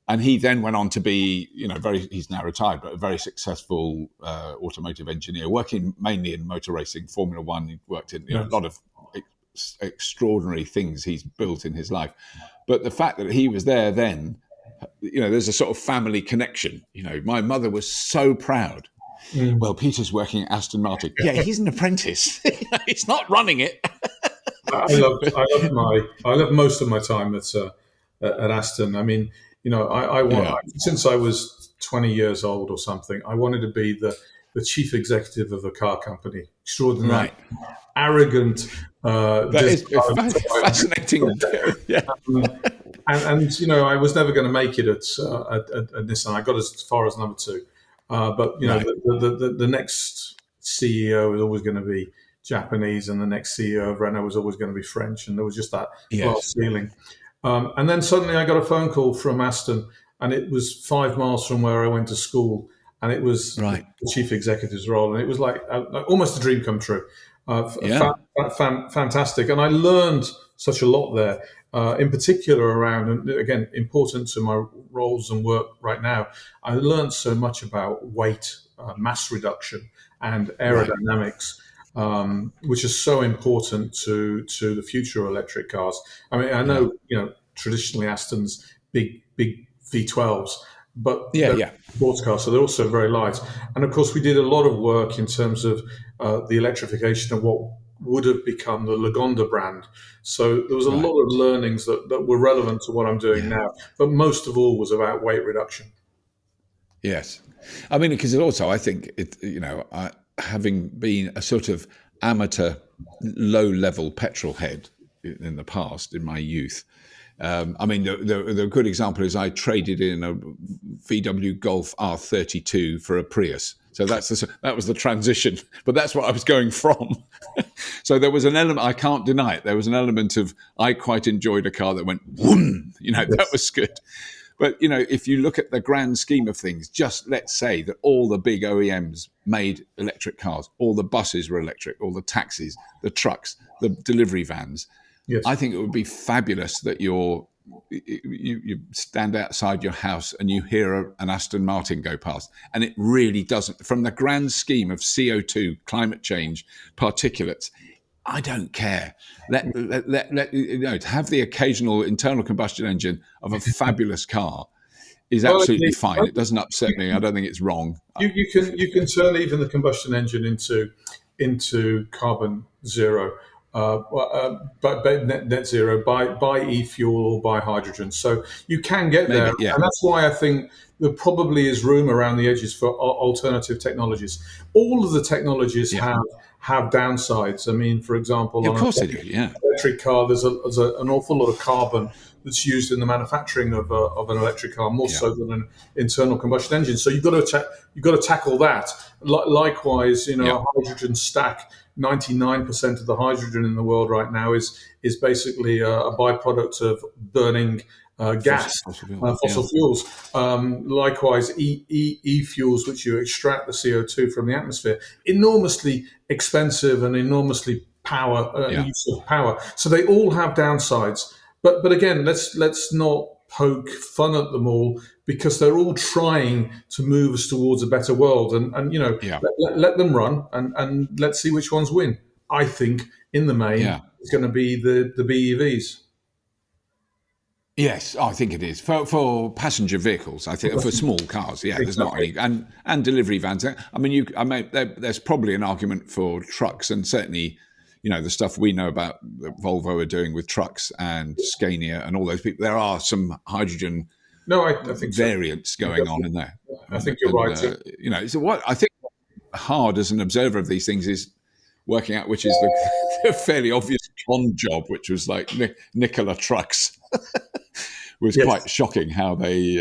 And he then went on to be, he's now retired, but a very successful automotive engineer, working mainly in motor racing, Formula One. He worked in a Yes. lot of extraordinary things he's built in his life. But the fact that he was there then, there's a sort of family connection. My mother was so proud. Well, Peter's working at Aston Martin. Yeah, he's an apprentice. He's not running it. I love most of my time at Aston. I mean, since I was 20 years old or something, I wanted to be the chief executive of a car company. Extraordinary, Right. arrogant. That is fascinating. Yeah. And I was never going to make it at Nissan. I got as far as number 2, but Right. the next CEO is always going to be Japanese, and the next CEO of Renault was always going to be French, and there was just that glass ceiling. And then suddenly I got a phone call from Aston, and it was 5 miles from where I went to school, and it was Right. the chief executive's role, and it was like almost a dream come true. Fantastic, and I learned such a lot there. In particular around, and again, important to my roles and work right now, I learned so much about weight, mass reduction, and aerodynamics, which is so important to the future of electric cars. I mean, I know, traditionally Aston's big V12s, but they're sports cars, so they're also very light. And of course, we did a lot of work in terms of the electrification of what would have become the Lagonda brand. So there was a lot of learnings that were relevant to what I'm doing now, but most of all was about weight reduction. Yes. I mean, because also I think having been a sort of amateur low-level petrol head in the past, in my youth, I mean, the good example is I traded in a VW Golf R32 for a Prius. So that was the transition, but that's what I was going from. So there was an element, I can't deny it, there was an element of, I quite enjoyed a car that went, whoom, that was good. But, if you look at the grand scheme of things, just let's say that all the big OEMs made electric cars, all the buses were electric, all the taxis, the trucks, the delivery vans. Yes. I think it would be fabulous that you stand outside your house and you hear an Aston Martin go past, and it really doesn't. From the grand scheme of CO2, climate change, particulates, I don't care. To have the occasional internal combustion engine of a fabulous car is absolutely fine. It doesn't upset me. I don't think it's wrong. You can turn even the combustion engine into carbon zero. But net zero by e-fuel or by hydrogen. So you can get there. And that's why I think there probably is room around the edges for alternative technologies. All of the technologies have downsides. I mean, for example, of course they do. Yeah. Electric car, there's an awful lot of carbon that's used in the manufacturing of an electric car, more so than an internal combustion engine. So you've got to tackle that. Likewise, a hydrogen stack. 99% of the hydrogen in the world right now is basically a byproduct of burning gas, fossil fuels. Likewise, e-fuels, which you extract the CO2 from the atmosphere, enormously expensive and enormously power, Yeah. use of power. So they all have downsides. But again, let's not poke fun at them all, because they're all trying to move us towards a better world. And Yeah. let them run, and let's see which ones win. I think in the main Yeah. it's going to be the BEVs. Yes, I think it is for passenger vehicles. I think for small cars, there's not Exactly. any, and delivery vans. I mean, there's probably an argument for trucks, and certainly, the stuff we know about that Volvo are doing with trucks and Scania and all those people. There are some hydrogen No, I think so. variants going on in there, I think you're right. So what I think hard as an observer of these things is working out which is the fairly obvious con job, which was like Nikola trucks. Was Yes. quite shocking how they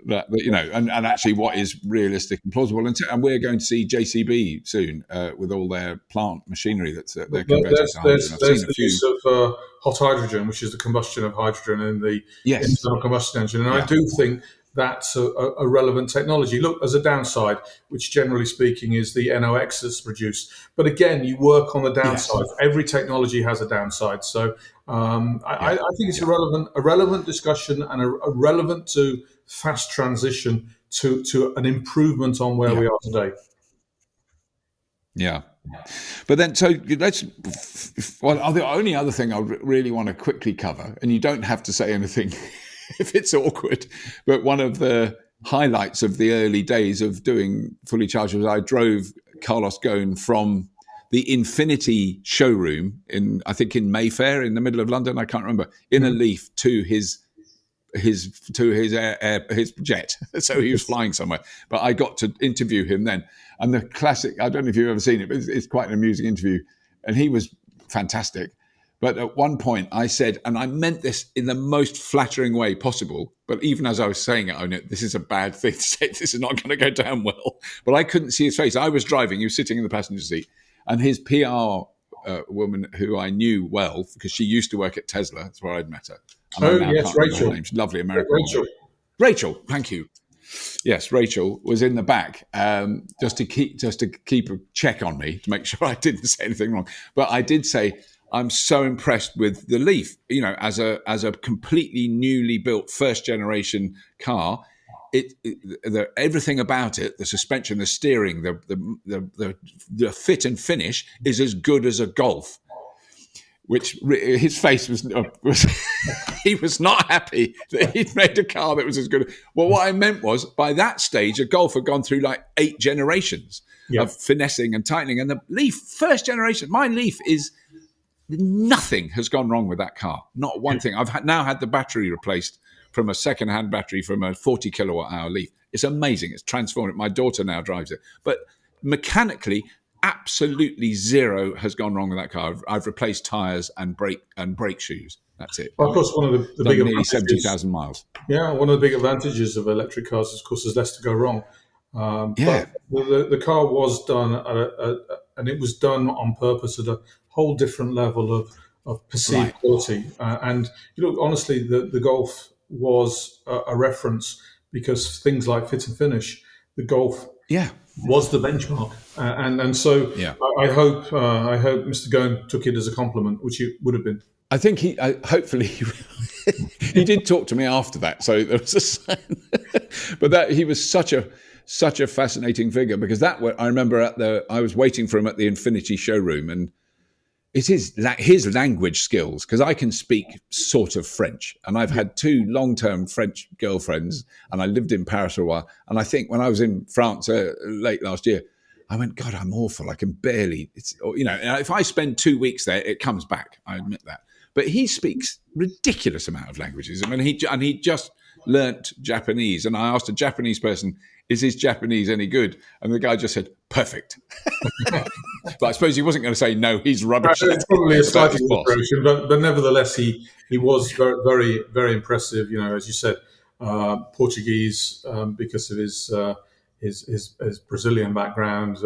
and actually what is realistic and plausible. And we're going to see JCB soon with all their plant machinery that's they're converting to hydrogen. I've There's seen a the few. use of hot hydrogen, which is the combustion of hydrogen in the Yes. internal combustion engine, and I Yeah. do think that's a relevant technology. Look, as a downside, which generally speaking is the NOx that's produced. But again, you work on the downside. Yes. Every technology has a downside. So I think it's Yeah. a relevant discussion, and a relevant to fast transition to an improvement on where Yeah. we are today. Yeah. But then, so the only other thing I really want to quickly cover, and you don't have to say anything if it's awkward, but one of the highlights of the early days of doing fully charged was I drove Carlos Ghosn from the Infinity showroom I think in Mayfair in the middle of London, I can't remember, in a Leaf to his jet. So he was flying somewhere, but I got to interview him then. And the classic, I don't know if you've ever seen it, but it's quite an amusing interview, and he was fantastic. But at one point I said, and I meant this in the most flattering way possible, but even as I was saying it, I knew this is a bad thing to say, this is not going to go down well. But I couldn't see his face. I was driving, he was sitting in the passenger seat, and his PR woman, who I knew well because she used to work at Tesla, that's where I'd met her. And I now Yes, can't remember Rachel. her name. She's a lovely American Rachel. woman. Rachel, thank you. Yes, Rachel was in the back just to keep a check on me to make sure I didn't say anything wrong. But I did say I'm so impressed with the Leaf. As a completely newly built first generation car, everything about it, the suspension, the steering, the fit and finish is as good as a Golf. Which his face was he was not happy that he'd made a car that was as good. Well, what I meant was, by that stage, a Golf had gone through like 8 generations of finessing and tightening, and the Leaf, first generation, my Leaf is nothing has gone wrong with that car, not one thing. I've now had the battery replaced from a second-hand battery from a 40 kilowatt hour Leaf. It's amazing. It's transformed it. My daughter now drives it, but mechanically, absolutely zero has gone wrong with that car. I've replaced tyres and brake shoes. That's it. Well, of course, one of the big nearly advantages, 70,000 miles. Yeah, one of the big advantages of electric cars, of course, is less to go wrong. Yeah. But the car was done, and it was done on purpose at a whole different level of perceived quality. And honestly, the Golf was a reference, because things like fit and finish, the Golf was the benchmark, and so I hope Mr. Ghosn took it as a compliment, which it would have been. I think hopefully he did talk to me after that, so there was a sign. But that he was such a fascinating figure, because I remember I was waiting for him at the Infinity showroom, and it is his language skills, because I can speak sort of French, and I've had 2 long-term French girlfriends, and I lived in Paris for a while. And I think when I was in France late last year, I went, God, I'm awful. I can barely, if I spend 2 weeks there, it comes back. I admit that. But he speaks ridiculous amount of languages. I mean, he just learnt Japanese, and I asked a Japanese person, is his Japanese any good? And the guy just said, perfect. But I suppose he wasn't going to say, no, he's rubbish. It's probably a slightly exaggeration, but nevertheless, he was very, very, very impressive. As you said, Portuguese, because of his Brazilian background.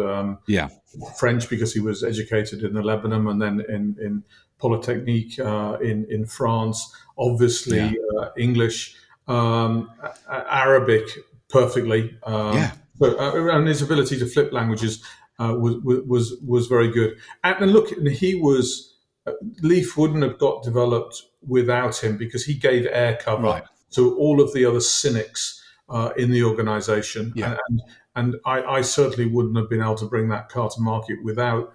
French, because he was educated in the Lebanon and then in Polytechnique in France. Obviously, English, Arabic perfectly. And his ability to flip languages. was very good. And look, Leaf wouldn't have got developed without him, because he gave air cover Right. to all of the other cynics in the organisation, Yeah. and I certainly wouldn't have been able to bring that car to market without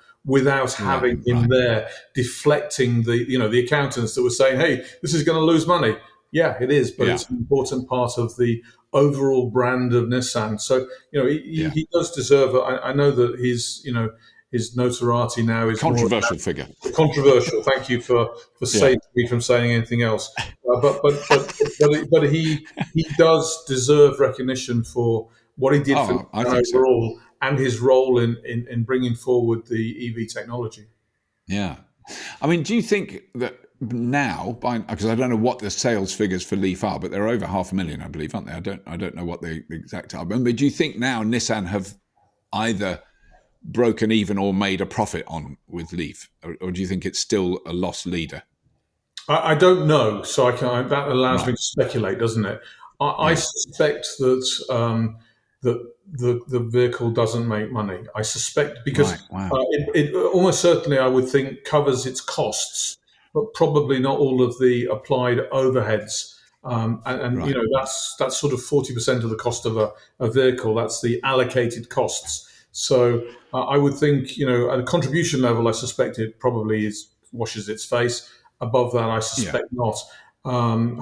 having him Right. there, deflecting the accountants that were saying, "Hey, this is going to lose money." Yeah, it is, but Yeah. it's an important part of the overall brand of Nissan. So Yeah. he does deserve it. I know that his notoriety now is more Controversial figure. controversial. Thank you for Yeah. saving me from saying anything else. But he does deserve recognition for what he did for Oh, I Nissan think so. overall, and his role in bringing forward the EV technology. Yeah. I mean, do you think that now, because I don't know what the sales figures for Leaf are, but they're over 500,000, I believe, aren't they? I don't know what the exact are. But do you think now Nissan have either broken even or made a profit on with Leaf, or do you think it's still a loss leader? I don't know, so that allows me Right. to speculate, doesn't it? I Yeah. suspect that the vehicle doesn't make money. I suspect because Right. Wow. it almost certainly, I would think, covers its costs, but probably not all of the applied overheads. And Right. that's sort of 40% of the cost of a vehicle. That's the allocated costs. So I would think, at a contribution level, I suspect it probably washes its face. Above that, I Yeah. suspect not.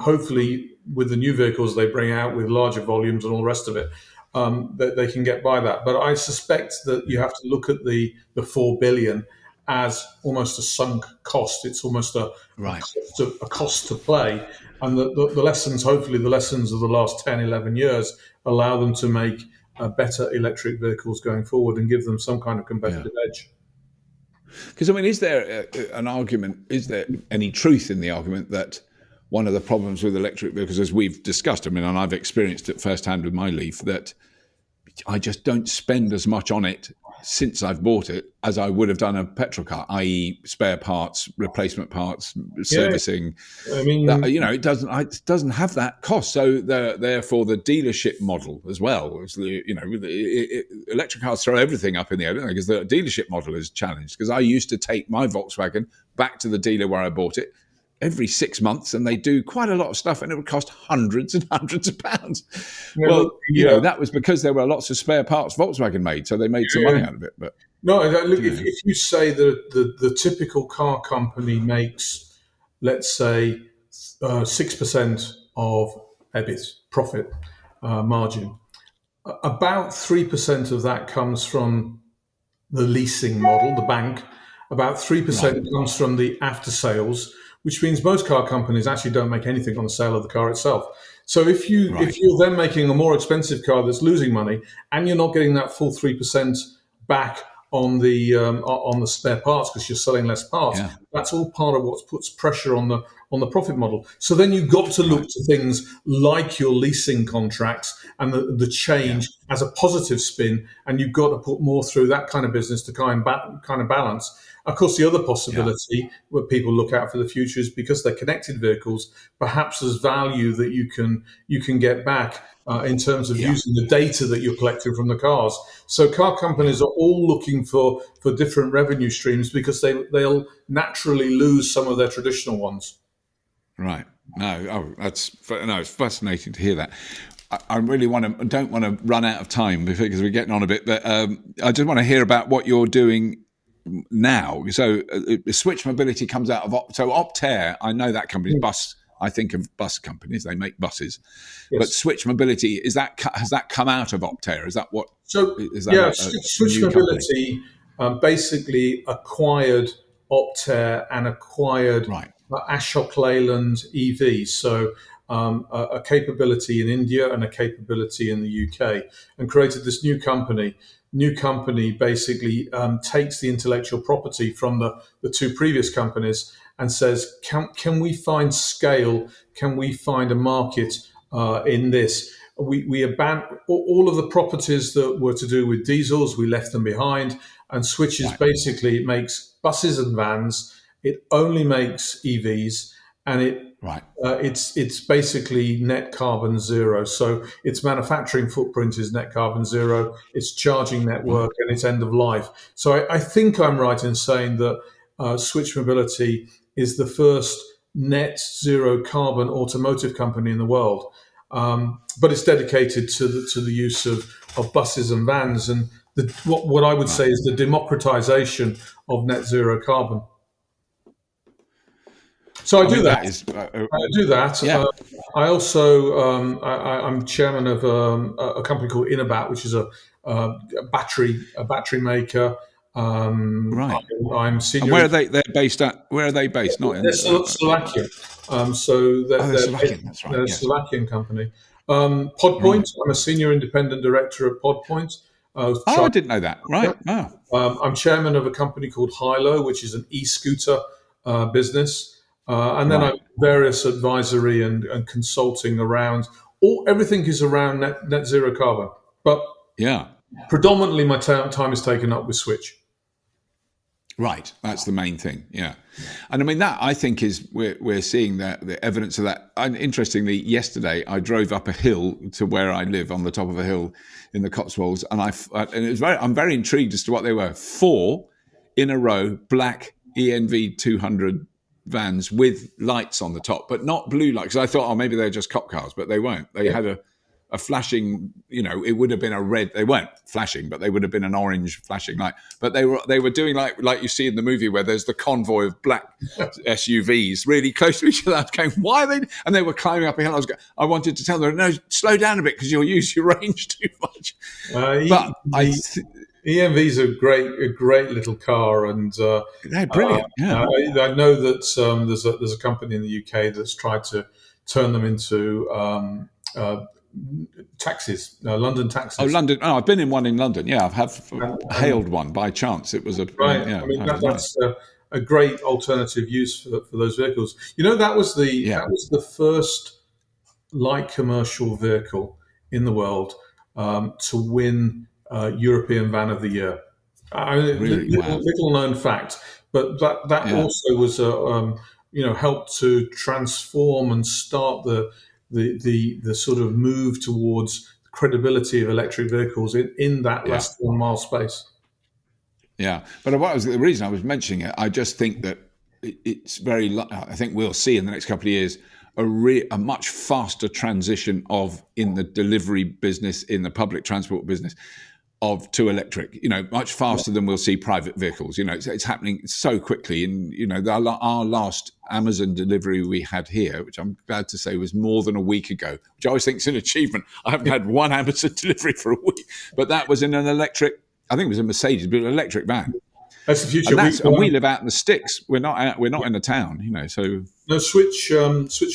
Hopefully, with the new vehicles they bring out with larger volumes and all the rest of it, that they can get by that. But I suspect that you have to look at the 4 billion as almost a sunk cost. It's almost Right. a cost to play. And the lessons, hopefully the lessons of the last 10, 11 years, allow them to make better electric vehicles going forward and give them some kind of Yeah. competitive edge. Because I mean, is there an argument? Is there any truth in the argument that one of the problems with electric vehicles, as we've discussed, I mean, and I've experienced it firsthand with my Leaf, that I just don't spend as much on it since I've bought it as I would have done a petrol car, i.e., spare parts, replacement parts, Yeah, servicing. I That mean, it doesn't have that cost. So therefore, the dealership model as well. Electric cars throw everything up in the air, don't they? Because the dealership model is challenged. Because I used to take my Volkswagen back to the dealer where I bought it every 6 months, and they do quite a lot of stuff, and it would cost hundreds and hundreds of pounds. look, Well, that was because there were lots of spare parts Volkswagen made, so they made some money out of it. But no, look, you know, if you say that the typical car company makes, let's say, 6% of EBIT profit margin, about 3% of that comes from the leasing model, the bank. About 3% right, comes from the after sales, which means most car companies actually don't make anything on the sale of the car itself. So if right, you're then making a more expensive car that's losing money, and you're not getting that full 3% back on the spare parts because you're selling less parts, yeah, that's all part of what puts pressure on the profit model. So then you've got to look right, to things like your leasing contracts and the yeah, change as a positive spin, and you've got to put more through that kind of business to kind of balance. Of course, the other yeah, possibility where people look out for the future is because they're connected vehicles. Perhaps there's value that you can get back in terms of yeah, using the data that you're collecting from the cars. So car yeah. companies are all looking for different revenue streams because they'll naturally lose some of their traditional ones. Right. No. Oh, it's fascinating to hear that. I really don't want to run out of time because we're getting on a bit, but I just want to hear about what you're doing now. So Switch Mobility comes out of Optare. I know that company's bus. I think of bus companies; they make buses. But Yes. Switch Mobility has that come out of Optare? Is that what? So Is that yeah, a Switch new company? Mobility basically acquired Optare and acquired Right. Ashok Leyland EVs. So a capability in India and a capability in the UK, and created this new company. New company basically takes the intellectual property from the two previous companies and says, can we find scale? Can we find a market in this? We abandoned all of the properties that were to do with diesels. We left them behind, and switches Right. basically it makes buses and vans. It only makes EVs, and Right. it's basically net carbon zero. So its manufacturing footprint is net carbon zero, its charging Right. network, and its end of life. So I think I'm right in saying that Switch Mobility is the first net zero carbon automotive company in the world. But it's dedicated to the use of buses and vans, and what I would Right. say is the democratization of net zero carbon. So I I do mean, that. that is, I do that. yeah. I also I'm chairman of a company called Innobat, which is a battery maker. Right. I'm And senior. where are they? They're based at. Where are they based? Not They're in. Slovakia, so Oh, they're Slovakian. That's right. they're a Yes. Slovakian company. Podpoint. Right. I'm a senior independent director at Podpoint. Oh, I didn't know that. Yeah. Right. Oh, I'm chairman of a company called Hilo, which is an e-scooter business, and then I'm right. various advisory and consulting around. Everything is around net zero carbon, but Yeah. predominantly my time is taken up with Switch. Right, that's the main thing. Yeah, and I mean that I think is we're seeing the evidence of that. And interestingly, yesterday I drove up a hill to where I live on the top of a hill in the Cotswolds, and and it was I'm very intrigued as to what they were. 4 in a row, black ENV 200 vans with lights on the top, but not blue lights. I thought, oh, maybe they're just cop cars, but they weren't. They had a flashing, it would have been a red. They weren't flashing, but they would have been an orange flashing light. But they were doing like you see in the movie where there's the convoy of black SUVs really close to each other. I was going, why are they? And they were climbing up a hill. I wanted to tell them, no, slow down a bit because you'll use your range too much. But EMV's a great little car, and they're brilliant. Yeah, I know that there's a company in the UK that's tried to turn them into taxis, London taxis. Oh, London. Oh, I've been in one in London. Yeah, I've And- hailed one by chance. It was Right. yeah, I mean, that was nice. that's a great alternative use for those vehicles. That was Yeah, the first light commercial vehicle in the world to win European Van of the Year. really. Wow. Little known fact, but that Yeah, also was helped to transform and start the sort of move towards credibility of electric vehicles in that yeah. less than 1 mile space. Yeah, but the reason I was mentioning it, I just think that it's very. I think we'll see in the next couple of years a much faster transition in the delivery business, in the public transport business, to electric. Much faster than we'll see private vehicles. It's happening so quickly. And our last Amazon delivery we had here, which I'm glad to say was more than a week ago, which I always think is an achievement. I haven't had one Amazon delivery for a week, but that was in an electric. I think it was a Mercedes, but an electric van. That's the future. And we live out in the sticks. We're not in the town, So no, Switch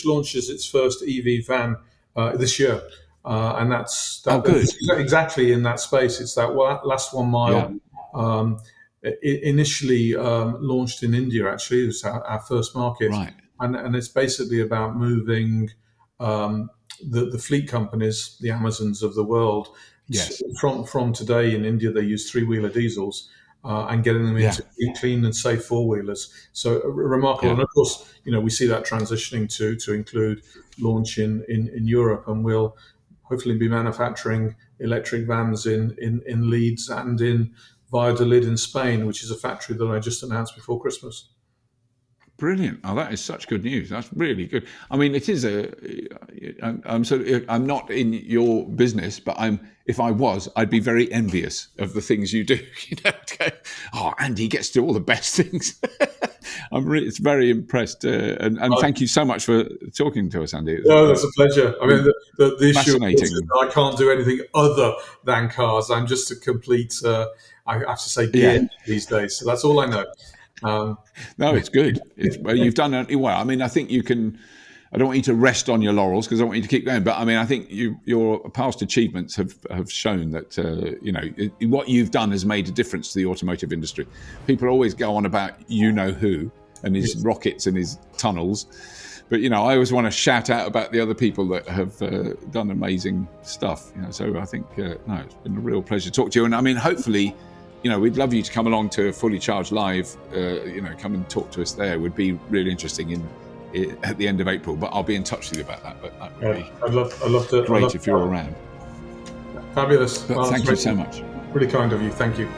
launches its first EV van this year, and that's good. exactly in that space. It's that last 1 mile. Yeah. It initially launched in India. Actually, it was our first market, Right. and it's basically about moving the fleet companies, the Amazons of the world. Yes. From today in India, they use 3-wheeler diesels and getting them into clean and safe 4-wheelers. So remarkable. Yeah. And of course, we see that transitioning to include launch in Europe, and we'll hopefully be manufacturing electric vans in Leeds and in Valladolid in Spain, which is a factory that I just announced before Christmas. Brilliant! Oh, that is such good news. That's really good. I mean, it is I'm not in your business, but if I was, I'd be very envious of the things you do. Oh, Andy gets to do all the best things. It's very impressed, and thank you so much for talking to us, Andy. No, that's a pleasure. I mean, the issue is fascinating. I can't do anything other than cars. I'm just a complete, I have to say, gear these days. So that's all I know. No, it's good. You've done well. I mean, I think you can. I don't want you to rest on your laurels because I want you to keep going. But I mean, I think your past achievements have shown that what you've done has made a difference to the automotive industry. People always go on about who and his rockets and his tunnels, but I always want to shout out about the other people that have done amazing stuff. So I think it's been a real pleasure to talk to you. And I mean, hopefully. We'd love you to come along to Fully Charged Live, come and talk to us there. It would be really interesting in at the end of April. But I'll be in touch with you about that. But that would be I'd love to. great if you're around. Fabulous. But thank you so much. Really kind of you. Thank you.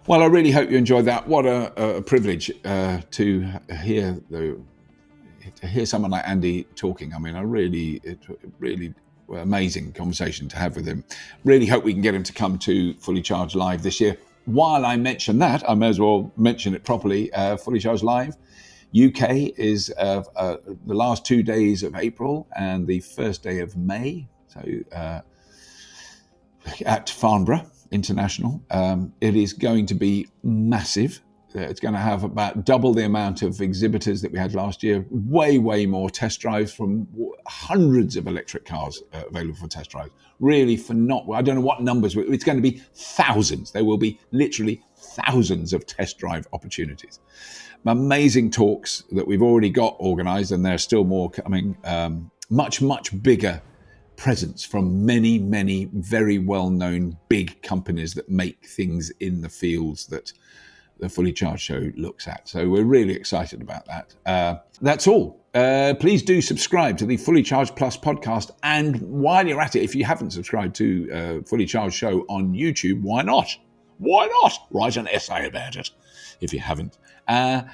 Well, I really hope you enjoyed that. What a privilege to hear someone like Andy talking. I mean, it's really amazing conversation to have with him. Really hope we can get him to come to Fully Charged Live this year. While I mention that, I may as well mention it properly. Fully Charged Live UK is the last 2 days of April and the first day of May. So at Farnborough International. It is going to be massive. It's going to have about double the amount of exhibitors that we had last year, way more test drives from hundreds of electric cars available for test drives. Really I don't know what numbers, it's going to be thousands. There will be literally thousands of test drive opportunities. Amazing talks that we've already got organised, and there's still more coming. Much bigger presence from many very well-known big companies that make things in the fields that the Fully Charged show looks at. So we're really excited about that. That's all. Please do subscribe to the Fully Charged Plus podcast. And while you're at it, if you haven't subscribed to Fully Charged show on YouTube, why not? Why not? Write an essay about it if you haven't. And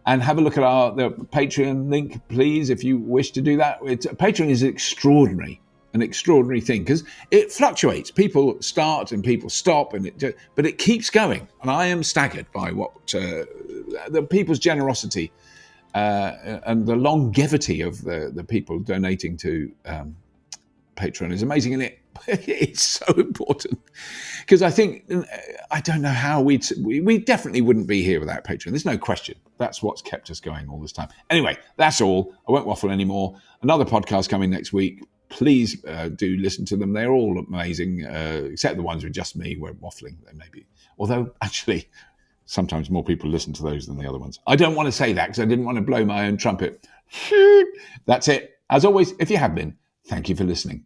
have a look at the Patreon link, please, if you wish to do that. Patreon is an extraordinary thing because it fluctuates. People start and people stop, but it keeps going. And I am staggered by what the people's generosity and the longevity of the people donating to Patreon is amazing, and it's so important because I don't know how we definitely wouldn't be here without Patreon. There's no question. That's what's kept us going all this time. Anyway, that's all. I won't waffle anymore. Another podcast coming next week. Please do listen to them. They're all amazing, except the ones with just me where waffling. They may be. Although, actually, sometimes more people listen to those than the other ones. I don't want to say that because I didn't want to blow my own trumpet. That's it. As always, if you have been, thank you for listening.